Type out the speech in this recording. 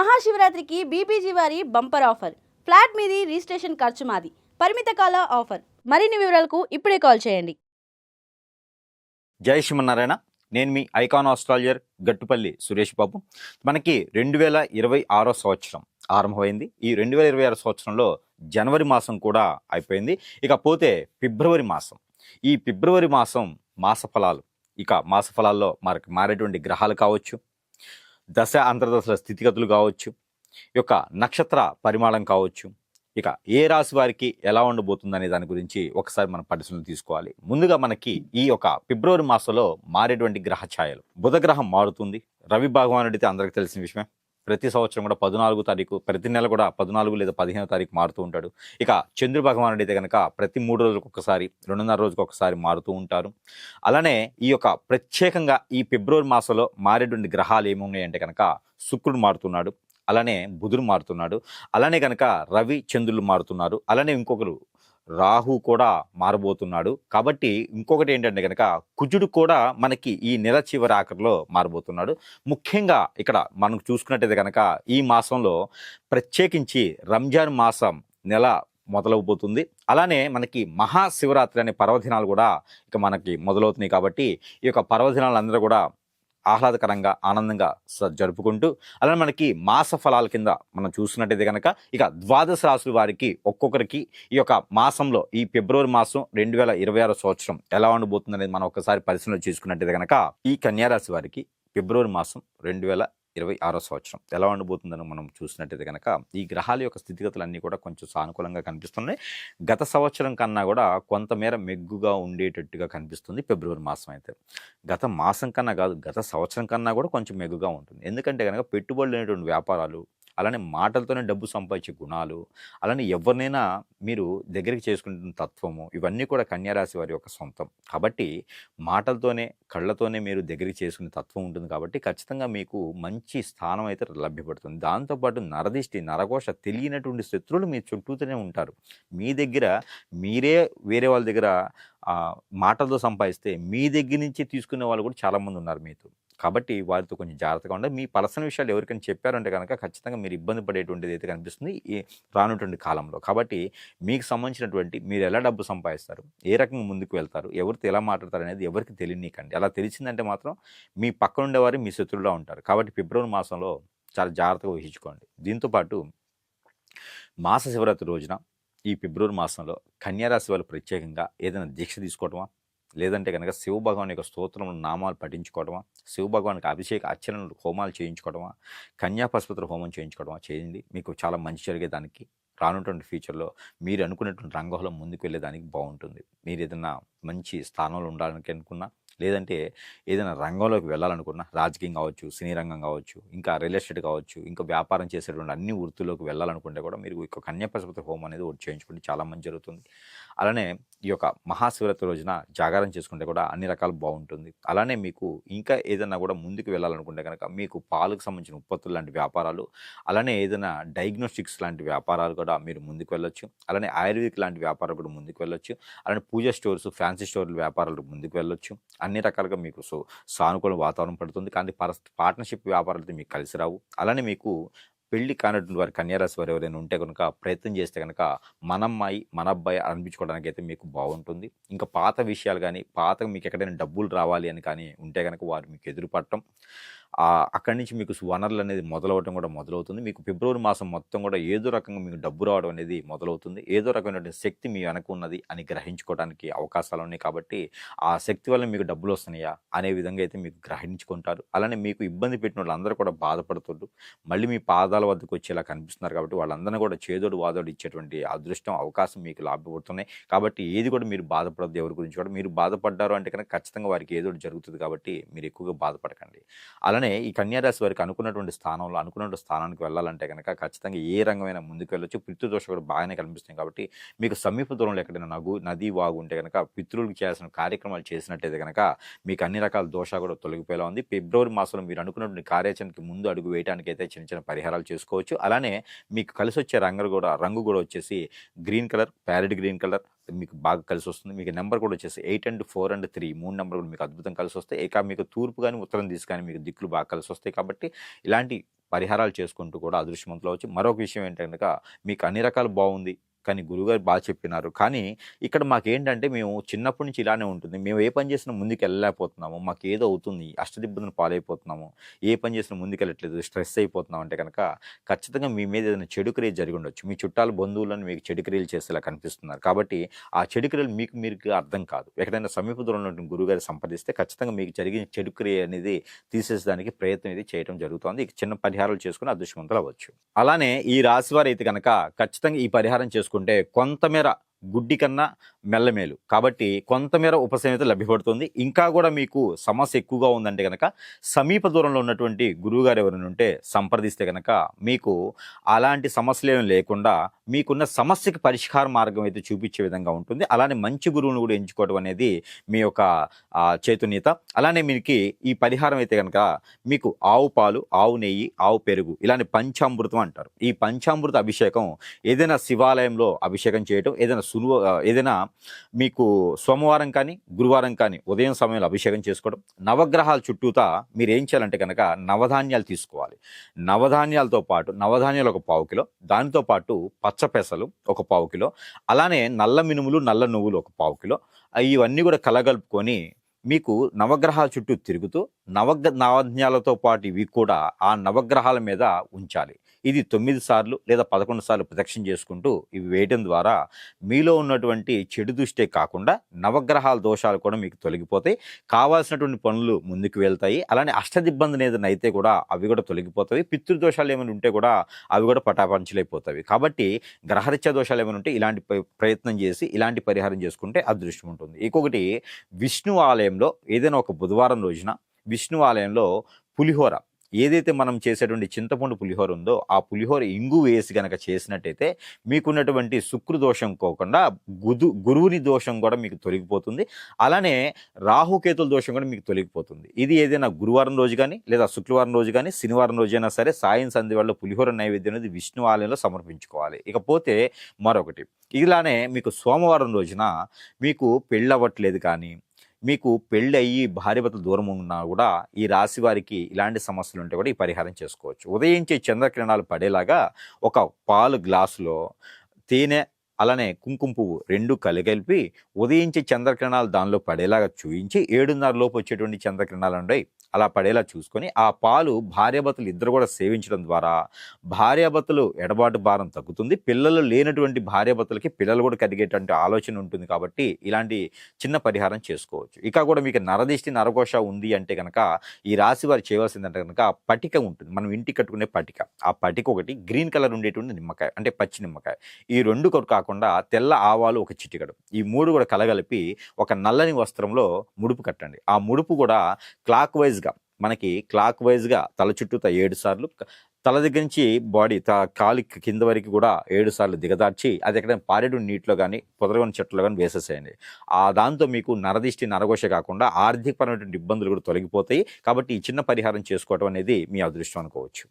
మహాశివరాత్రికి BPG వారి bumper offer. Flat మీది, registration ఖర్చు మాది. పరిమిత కాల ఆఫర్. మరిన్ని వివరాలకు ఇప్పుడే కాల్ చేయండి. జై శ్రీమన్నారాయణ. నేను మీ ఐకాన్ ఆస్ట్రాలజర్ గట్టుపల్లి సురేష్ బాబు. మనకి 2026 సంవత్సరం ఆరంభమైంది. ఈ 2026 సంవత్సరంలో జనవరి మాసం కూడా అయిపోయింది. ఇకపోతే ఫిబ్రవరి మాసం. ఈ ఫిబ్రవరి మాసం మాస ఫలాలు. ఇక మాస ఫలాల్లో మనకి మారేటువంటి గ్రహాలు కావచ్చు, దశ అంతర్దశల స్థితిగతులు కావచ్చు, ఈ యొక్క నక్షత్ర పరిమాణం కావచ్చు, ఇక ఏ రాశి వారికి ఎలా ఉండబోతుందనే దాని గురించి ఒకసారి మనం పరిశీలన తీసుకోవాలి. ముందుగా మనకి ఈ యొక్క ఫిబ్రవరి మాసంలో మారేటువంటి గ్రహ ఛాయలు. బుధ గ్రహం మారుతుంది. రవి భగవానుడు అయితే అందరికీ తెలిసిన విషయమే. ప్రతి సంవత్సరం కూడా 14 తారీఖు, ప్రతి నెల కూడా 14 లేదా 15వ తారీఖు మారుతూ ఉంటాడు. ఇక చంద్ర భగవానుడు అయితే కనుక ప్రతి 3 రోజులకు ఒకసారి, 2.5 రోజులకు ఒకసారి మారుతూ ఉంటారు. అలానే ఈ యొక్క ప్రత్యేకంగా ఈ ఫిబ్రవరి మాసంలో మారేటువంటి గ్రహాలు ఏమున్నాయంటే కనుక శుక్రుడు మారుతున్నాడు, అలానే బుధుడు మారుతున్నాడు, అలానే కనుక రవి చంద్రులు మారుతున్నారు, అలానే ఇంకొకరు రాహు కూడా మారబోతున్నాడు. కాబట్టి ఇంకొకటి ఏంటంటే కనుక కుజుడు కూడా మనకి ఈ నెల చివరి ఆఖరిలో మారబోతున్నాడు. ముఖ్యంగా ఇక్కడ మనం చూసుకున్నట్టయితే కనుక ఈ మాసంలో ప్రత్యేకించి రంజాన్ మాసం నెల మొదలవబోతుంది. అలానే మనకి మహాశివరాత్రి అనే పర్వదినాలు కూడా ఇక మనకి మొదలవుతున్నాయి. కాబట్టి ఈ యొక్క పర్వదినాలందరూ కూడా ఆహ్లాదకరంగా ఆనందంగా జరుపుకుంటూ, అలానే మనకి మాస ఫలాల కింద మనం చూసినట్టయితే కనుక ఇక ద్వాదశ రాశుల వారికి ఒక్కొక్కరికి ఈ యొక్క మాసంలో ఈ ఫిబ్రవరి మాసం 2026 సంవత్సరం ఎలా ఉండబోతుంది అనేది మనం ఒకసారి పరిశీలన చేసుకున్నట్టయితే కనుక ఈ కన్యారాశి వారికి ఫిబ్రవరి మాసం 2026 సంవత్సరం ఎలా ఉండబోతుందని మనం చూసినట్టయితే కనుక ఈ గ్రహాల యొక్క స్థితిగతులన్నీ కూడా కొంచెం సానుకూలంగా కనిపిస్తున్నాయి. గత సంవత్సరం కన్నా కూడా కొంతమేర మెగ్గుగా ఉండేటట్టుగా కనిపిస్తుంది ఫిబ్రవరి మాసం. అయితే గత మాసం కన్నా కాదు, గత సంవత్సరం కన్నా కూడా కొంచెం మెగ్గుగా ఉంటుంది. ఎందుకంటే కనుక పెట్టుబడులు అనేటువంటి వ్యాపారాలు, అలానే మాటలతోనే డబ్బు సంపాదించే గుణాలు, అలానే ఎవరినైనా మీరు దగ్గరికి చేసుకుంటున్న తత్వము, ఇవన్నీ కూడా కన్యారాశి వారి యొక్క సొంతం. కాబట్టి మాటలతోనే కళ్ళతోనే మీరు దగ్గరికి చేసుకునే తత్వం ఉంటుంది. కాబట్టి ఖచ్చితంగా మీకు మంచి స్థానం అయితే లభ్యపడుతుంది. దాంతోపాటు నరదిష్టి, నరఘోష, తెలియనటువంటి శత్రువులు మీ చుట్టూతోనే ఉంటారు. మీ దగ్గర మీరే వేరే వాళ్ళ దగ్గర మాటలతో సంపాదిస్తే మీ దగ్గర నుంచి తీసుకునే వాళ్ళు కూడా చాలామంది ఉన్నారు మీతో. కాబట్టి వారితో కొంచెం జాగ్రత్తగా ఉండాలి. మీ పర్సనల్ విషయాలు ఎవరికైనా చెప్పారంటే కనుక ఖచ్చితంగా మీరు ఇబ్బంది పడేటువంటిది అయితే కనిపిస్తుంది ఈ రానుటువంటి కాలంలో. కాబట్టి మీకు సంబంధించినటువంటి మీరు ఎలా డబ్బు సంపాదిస్తారు, ఏ రకంగా ముందుకు వెళ్తారు, ఎవరితో ఎలా మాట్లాడతారు అనేది ఎవరికి తెలియనీకండి. అలా తెలిసిందంటే మాత్రం మీ పక్కన ఉండేవారు మీ శత్రువులా ఉంటారు. కాబట్టి ఫిబ్రవరి మాసంలో చాలా జాగ్రత్తగా ఊహించుకోండి. దీంతోపాటు మాస శివరాత్రి రోజున ఈ ఫిబ్రవరి మాసంలో కన్యారాశి వాళ్ళు ప్రత్యేకంగా ఏదైనా దీక్ష తీసుకోవటమా, లేదంటే కనుక శివభగవాన్ యొక్క స్తోత్రములు నామాలు పఠించుకోవడమా, శివభగవానికి అభిషేక అర్చనలు హోమాలు చేయించుకోవడమా, కన్యాపశుపత్ర హోమం చేయించుకోవడమా చేయండి. మీకు చాలా మంచి జరిగేదానికి రానున్నటువంటి ఫ్యూచర్లో మీరు అనుకున్నటువంటి రంగంలో ముందుకు వెళ్ళేదానికి బాగుంటుంది. మీరు ఏదైనా మంచి స్థానంలో ఉండాలని అనుకున్నా, లేదంటే ఏదైనా రంగంలోకి వెళ్ళాలనుకున్నా, రాజకీయం కావచ్చు, సినీ రంగం కావచ్చు, ఇంకా రియల్ ఎస్టేట్ కావచ్చు, ఇంకా వ్యాపారం చేసేటువంటి అన్ని వృత్తుల్లోకి వెళ్ళాలనుకుంటే కూడా మీరు ఈ యొక్క కన్యాపశుపత్ర హోమం అనేది ఒకటి చేయించుకుంటే చాలా మంచి జరుగుతుంది. అలానే ఈ యొక్క మహాశివరాత్రి రోజున జాగారం చేసుకుంటే కూడా అన్ని రకాలు బాగుంటుంది. అలానే మీకు ఇంకా ఏదైనా కూడా ముందుకు వెళ్ళాలనుకుంటే కనుక మీకు పాలకు సంబంధించిన ఉత్పత్తులు లాంటి వ్యాపారాలు, అలానే ఏదైనా డయాగ్నోస్టిక్స్ లాంటి వ్యాపారాలు కూడా మీరు ముందుకు వెళ్ళొచ్చు. అలానే ఆయుర్వేదిక్ లాంటి వ్యాపారాలు కూడా ముందుకు వెళ్ళొచ్చు. అలానే పూజ స్టోర్స్, ఫ్యాన్సీ స్టోర్ల వ్యాపారాలు ముందుకు వెళ్ళొచ్చు. అన్ని రకాలుగా మీకు సానుకూల వాతావరణం పడుతుంది. కానీ పార్ట్నర్షిప్ వ్యాపారాలతో మీకు కలిసి రావు. అలానే మీకు పెళ్లి కానటువంటి వారి కన్యారాశి వారు ఎవరైనా ఉంటే కనుక ప్రయత్నం చేస్తే కనుక మన అమ్మాయి మన అబ్బాయి అనిపించుకోవడానికి అయితే మీకు బాగుంటుంది. ఇంకా పాత విషయాలు కానీ, పాత మీకు ఎక్కడైనా డబ్బులు రావాలి అని కానీ ఉంటే కనుక వారు మీకు ఎదురుపడటం, అక్కడి నుంచి మీకు వనరులు అనేది మొదలవడం కూడా మొదలవుతుంది. మీకు ఫిబ్రవరి మాసం మొత్తం కూడా ఏదో రకంగా మీకు డబ్బు రావడం అనేది మొదలవుతుంది. ఏదో రకమైనటువంటి శక్తి మీ వెనక ఉన్నది అని గ్రహించుకోవడానికి అవకాశాలు ఉన్నాయి. కాబట్టి ఆ శక్తి వల్ల మీకు డబ్బులు వస్తున్నాయా అనే విధంగా అయితే మీకు గ్రహించుకుంటారు. అలానే మీకు ఇబ్బంది పెట్టిన వాళ్ళందరూ కూడా బాధపడుతుండ్రు మళ్ళీ మీ పాదాల వద్దకు వచ్చేలా కనిపిస్తున్నారు. కాబట్టి వాళ్ళందరినీ కూడా చేదోడు వాదోడు ఇచ్చేటువంటి అదృష్టం, అవకాశం మీకు లాభపడుతున్నాయి. కాబట్టి ఏది కూడా మీరు బాధపడద్దు. ఎవరి గురించి కూడా మీరు బాధపడ్డారు అంటే కనుక ఖచ్చితంగా వారికి ఏదో జరుగుతుంది. కాబట్టి మీరు ఎక్కువగా బాధపడకండి. అలానే ఈ కన్యారాశి వారికి అనుకున్నటువంటి స్థానంలో అనుకున్న స్థానానికి వెళ్ళాలంటే కనుక ఖచ్చితంగా ఏ రంగమైనా ముందుకు వెళ్ళొచ్చు. పితృదోష కూడా బాగానే కనిపిస్తుంది. కాబట్టి మీకు సమీప దూరంలో ఎక్కడైనా నది వాగు ఉంటే కనుక పితృలకు చేయాల్సిన కార్యక్రమాలు చేసినట్టయితే కనుక మీకు అన్ని రకాల దోషాలు కూడా తొలగిపోయేలా ఉంది. ఫిబ్రవరి మాసంలో మీరు అనుకున్నటువంటి కార్యాచరణకి ముందు అడుగు వేయడానికి అయితే చిన్న చిన్న పరిహారాలు చేసుకోవచ్చు. అలానే మీకు కలిసి వచ్చే రంగు కూడా వచ్చేసి green colour, parrot green colour, మీకు బాగా కలిసి వస్తుంది. మీకు నెంబర్ కూడా వచ్చేసి 8 అండ్ 4 అండ్ 3 3 నెంబర్ కూడా మీకు అద్భుతం కలిసి వస్తాయి. ఇక మీకు తూర్పు కానీ ఉత్తరం దిశ కానీ మీకు దిక్కులు బాగా కలిసి వస్తాయి. కాబట్టి ఇలాంటి పరిహారాలు చేసుకుంటూ కూడా అదృష్టవంతులు అవ్వచ్చు. మరొక విషయం ఏంటంటే కనుక మీకు అన్ని రకాలు బాగుంది, కానీ గురువుగారు బాగా చెప్పినారు. కానీ ఇక్కడ మాకేంటంటే మేము చిన్నప్పటి నుంచి ఇలానే ఉంటుంది. మేము ఏ పని చేసినా ముందుకు వెళ్ళలేకపోతున్నాము, మాకు ఏదో అవుతుంది, అష్టదిబ్బను పాలైపోతున్నాము, ఏ పని చేసినా ముందుకెళ్ళట్లేదు, స్ట్రెస్ అయిపోతున్నాం అంటే కనుక ఖచ్చితంగా మీ మీద ఏదైనా చెడు క్రియ జరిగి ఉండొచ్చు. మీ చుట్టాలు బంధువులను మీకు చెడు క్రియలు చేసేలా కనిపిస్తున్నారు. కాబట్టి ఆ చెడు క్రియలు మీకు అర్థం కాదు. ఎక్కడైనా సమీప దూరంలో ఉన్న గురువుగారు సంప్రదిస్తే ఖచ్చితంగా మీకు జరిగిన చెడు క్రియ అనేది తీసేసడానికి ప్రయత్నం ఇది చేయడం జరుగుతుంది. ఇక చిన్న పరిహారాలు చేసుకుని అదృష్టవంతులు అవ్వచ్చు. అలానే ఈ రాశి వారు అయితే కనుక ఖచ్చితంగా ఈ పరిహారం చేసుకుంటే కొంతమేర గుడ్డి కన్నా మెల్లమేలు. కాబట్టి కొంతమేర ఉపశమనత లభ్యపడుతుంది. ఇంకా కూడా మీకు సమస్య ఎక్కువగా ఉందంటే కనుక సమీప దూరంలో ఉన్నటువంటి గురువుగారు ఎవరైనా ఉంటే సంప్రదిస్తే కనుక మీకు అలాంటి సమస్యలు ఏమి లేకుండా మీకున్న సమస్యకి పరిష్కార మార్గం అయితే చూపించే విధంగా ఉంటుంది. అలానే మంచి గురువును కూడా ఎంచుకోవడం అనేది మీ యొక్క చైతన్యత. అలానే మీకు ఈ పరిహారం అయితే కనుక మీకు ఆవు పాలు, ఆవు నెయ్యి, ఆవు పెరుగు ఇలాంటి పంచామృతం అంటారు. ఈ పంచామృత అభిషేకం ఏదైనా శివాలయంలో అభిషేకం చేయటం, ఏదైనా మీకు సోమవారం కానీ గురువారం కానీ ఉదయం సమయంలో అభిషేకం చేసుకోవడం. నవగ్రహాల చుట్టూతా మీరు ఏం చేయాలంటే కనుక నవధాన్యాలు తీసుకోవాలి. నవధాన్యాలతో పాటు నవధాన్యాలు ఒక 1/4 కిలో, దానితో పాటు పచ్చ పెసలు ఒక 1/4 కిలో, అలానే నల్ల మినుములు, నల్ల నువ్వులు ఒక 1/4 కిలో, ఇవన్నీ కూడా కలగలుపుకొని మీకు నవగ్రహాల చుట్టూ తిరుగుతూ నవధాన్యాలతో పాటు ఇవి కూడా ఆ నవగ్రహాల మీద ఉంచాలి. ఇది 9 సార్లు లేదా 11 సార్లు ప్రదక్షిణ చేసుకుంటూ ఇవి వేయడం ద్వారా మీలో ఉన్నటువంటి చెడు దృష్టే కాకుండా నవగ్రహాల దోషాలు కూడా మీకు తొలగిపోతాయి. కావాల్సినటువంటి పనులు ముందుకు వెళ్తాయి. అలానే అష్టదిబ్బంది ఏదైనా అయితే కూడా అవి కూడా తొలగిపోతాయి. పితృదోషాలు ఏమైనా ఉంటే కూడా అవి కూడా పటాపంచలైపోతాయి. కాబట్టి గ్రహరీత్యా దోషాలు ఏమైనా ఉంటే ఇలాంటి ప్రయత్నం చేసి ఇలాంటి పరిహారం చేసుకుంటే అదృష్టం ఉంటుంది. ఇంకొకటి విష్ణు ఆలయంలో ఏదైనా ఒక బుధవారం రోజున విష్ణు ఆలయంలో పులిహోర, ఏదైతే మనం చేసేటువంటి చింతపండు పులిహోర ఉందో ఆ పులిహోర ఇంగు వేసి గనక చేసినట్టయితే మీకున్నటువంటి శుక్రదోషం పోకుండా గురువుని దోషం కూడా మీకు తొలగిపోతుంది. అలానే రాహుకేతుల దోషం కూడా మీకు తొలగిపోతుంది. ఇది ఏదైనా గురువారం రోజు కానీ లేదా శుక్రవారం రోజు కానీ శనివారం రోజైనా సరే సాయం సంధి వల్ల పులిహోర నైవేద్యం అనేది విష్ణు ఆలయంలో సమర్పించుకోవాలి. ఇకపోతే మరొకటి, ఇలానే మీకు సోమవారం రోజున మీకు పెళ్ళవ్వట్లేదు కానీ మీకు పెళ్ళి అయ్యి భార్యాభర్తలు దూరం ఉన్నా కూడా ఈ రాశి వారికి ఇలాంటి సమస్యలు ఉంటే కూడా ఈ పరిహారం చేసుకోవచ్చు. ఉదయించే చంద్రకిరణాలు పడేలాగా ఒక పాలు గ్లాసులో తేనె అలానే కుంకుమ పువ్వు 2 కలిపి ఉదయించే చంద్రకిరణాలు దానిలో పడేలాగా చూయించి 7:30 లోపు వచ్చేటువంటి చంద్రకిరణాలు ఉంటాయి అలా పడేలా చూసుకొని ఆ పాలు భార్యాభర్తలు ఇద్దరు కూడా సేవించడం ద్వారా భార్యాభర్తలు ఎడబాటు భారం తగ్గుతుంది. పిల్లలు లేనటువంటి భార్యాభర్తలకి పిల్లలు కూడా కలిగేటువంటి ఆలోచన ఉంటుంది. కాబట్టి ఇలాంటి చిన్న పరిహారం చేసుకోవచ్చు. ఇక కూడా మీకు నరదిష్టి నరఘోష ఉంది అంటే కనుక ఈ రాశి వారు చేయవలసిందంటే కనుక పటిక ఉంటుంది, మనం ఇంటికి కట్టుకునే పటిక. ఆ పటిక ఒకటి గ్రీన్ కలర్ ఉండేటువంటి నిమ్మకాయ అంటే పచ్చి నిమ్మకాయ, ఈ 2 కాకుండా తెల్ల ఆవాలు ఒక చిటికెడు, ఈ 3 కూడా కలగలిపి ఒక నల్లని వస్త్రంలో ముడుపు కట్టండి. ఆ ముడుపు కూడా క్లాక్ వైజ్గా తల చుట్టూతా 7 సార్లు, తల దగ్గర నుంచి బాడీ కాలి కింద వరకు కూడా 7 సార్లు దిగదార్చి అది ఎక్కడైనా పారేడు నీటిలో కానీ పొదరగొని చెట్లో కానీ వేసేసేయండి. దాంతో మీకు నరదిష్టి నరఘోష కాకుండా ఆర్థికపరమైనటువంటి ఇబ్బందులు కూడా తొలగిపోతాయి. కాబట్టి ఈ చిన్న పరిహారం చేసుకోవడం అనేది మీ అదృష్టం అనుకోవచ్చు.